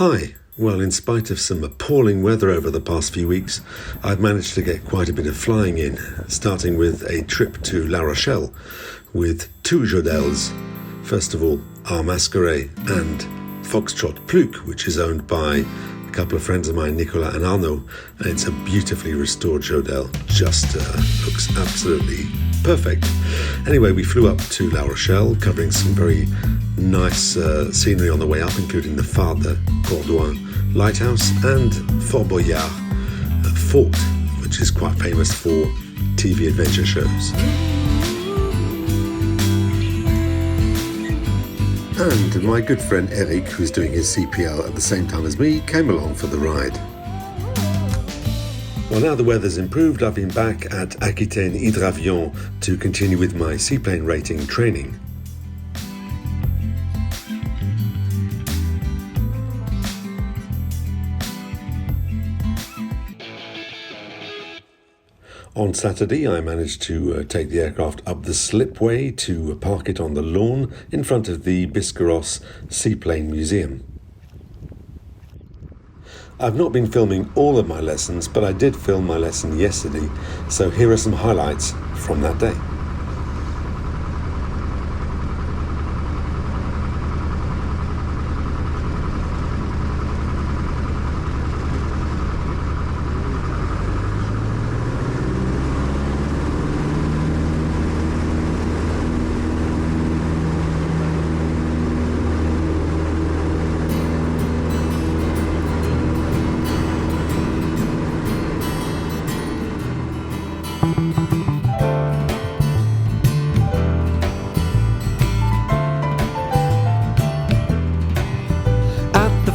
Hi. Well, in spite of some appalling weather over the past few weeks, I've managed to get quite a bit of flying in, starting with a trip to La Rochelle with two Jodels. First of all, Jodel Mascaret and Foxtrot Pluke, which is owned by a couple of friends of mine, Nicolas and Arnaud, and it's a beautifully restored Jodel. Just looks absolutely perfect. Anyway, we flew up to La Rochelle, covering some very nice scenery on the way up, including the Phare de Cordouin Lighthouse and Fort Boyard Fort, which is quite famous for TV adventure shows. And my good friend Eric, who's doing his CPL at the same time as me, came along for the ride. Well, now the weather's improved, I've been back at Aquitaine Hydravions to continue with my seaplane rating training. On Saturday, I managed to take the aircraft up the Slipway to park it on the lawn in front of the Biscarrosse Seaplane Museum. I've not been filming all of my lessons, but I did film my lesson yesterday, so here are some highlights from that day.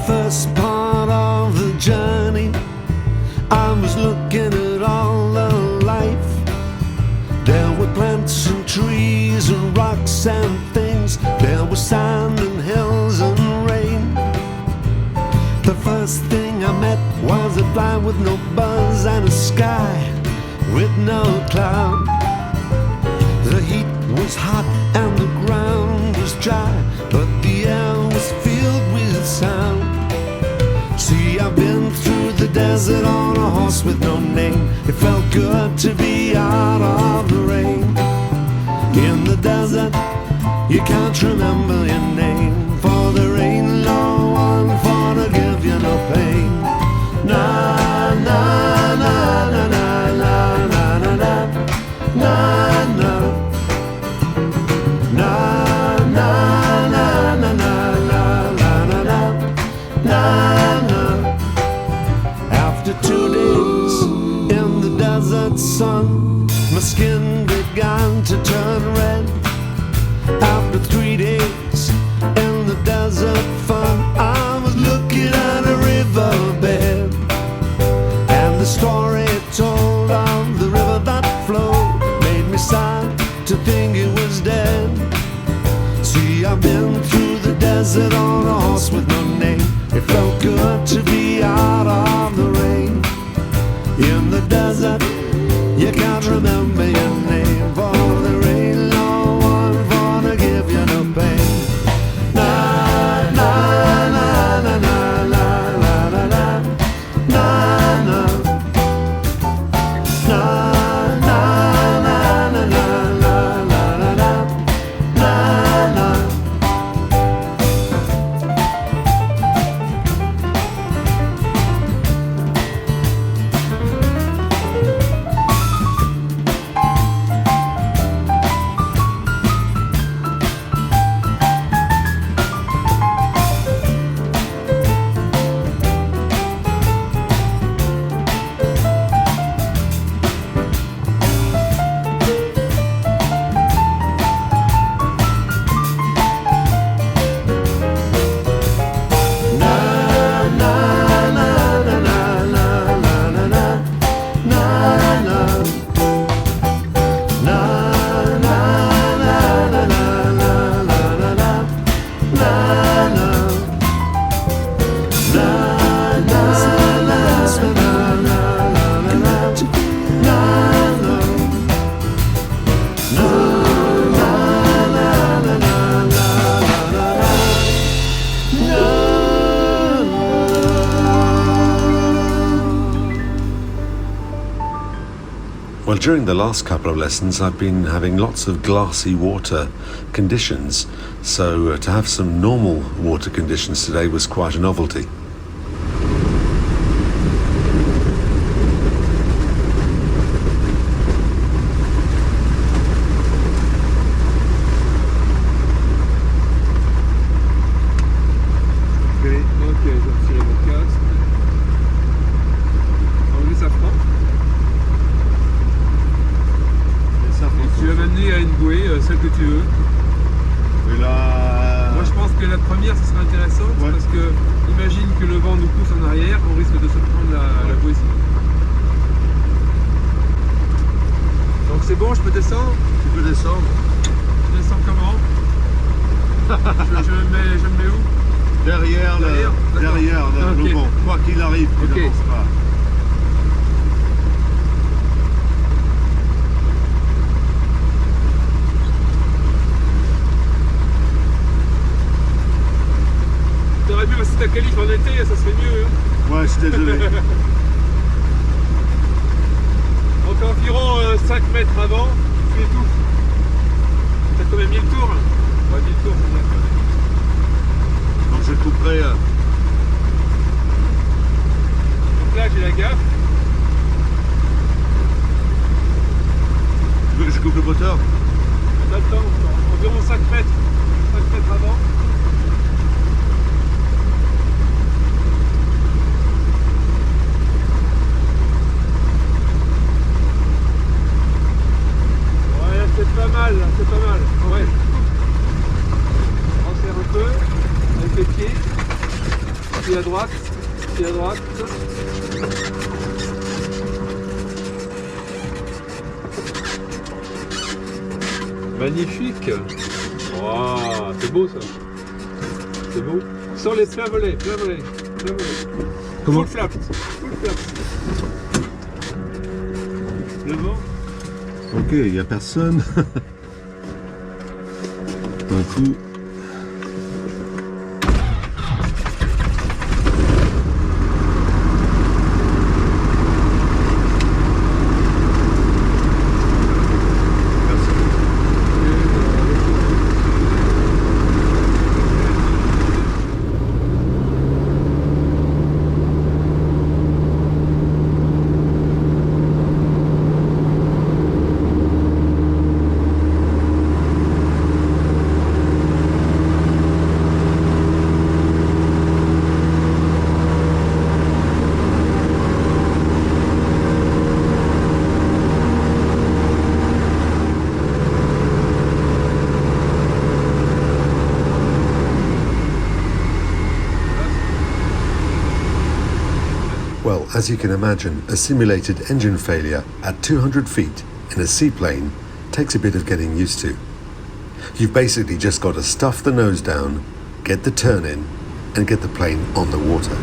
First part of the journey, I was looking at all the life. There were plants and trees and rocks and things. There was sand and hills and rain. The first thing I met was a fly with no buzz and a sky with no cloud. The heat was hot and the ground was dry, but the air was filled with sound. See, I've been through the desert on a horse with no name. It felt good to be out of the rain. In the desert, you can't remember your name, for there ain't no one for to give you no pain. Na na na na na na na na na na na na na na na na na. After 2 days in the desert sun, my skin began to turn red. After 3 days in the desert fun, I was looking at a riverbed, and the story it told of the river that flowed made me sad to think it was dead. See, I've been through the desert on a horse with no name. It felt good to be out of the rain. In the desert, you can't remember your name, for there ain't no one for to give you no pain. Na na na na na na na na na na na na na na na na na. Well, during the last couple of lessons, I've been having lots of glassy water conditions, so to have some normal water conditions today was quite a novelty. Celle que tu veux. Et là... Moi je pense que la première ce serait intéressante parce que imagine que le vent nous pousse en arrière, on risque de se prendre la bouée sinon. Donc c'est bon, je peux descendre? Tu peux descendre. Je descends comment? je me mets où? Derrière le vent, quoi qu'il arrive, tu n'avances pas. T'aurais pu passer ta qualif en été, ça serait mieux. Hein. Ouais, je suis désolé. Donc environ 5 mètres avant, tu étouffes. T'as quand même mis le tour. Ouais, 1000 tours, c'est bien. Donc je couperai. Donc là, j'ai la gaffe. Tu veux que je coupe le moteur? T'as le temps, environ 5 mètres avant. C'est pas mal, c'est pas mal. Ouais. On serre un peu avec les pieds. Puis à droite. Magnifique. Wow, c'est beau ça. C'est beau. Sans les plein volet. Comment? Full flap. Le vent. Ok, il n'y a personne. Un coup. Well, as you can imagine, a simulated engine failure at 200 feet in a seaplane takes a bit of getting used to. You've basically just got to stuff the nose down, get the turn in, and get the plane on the water.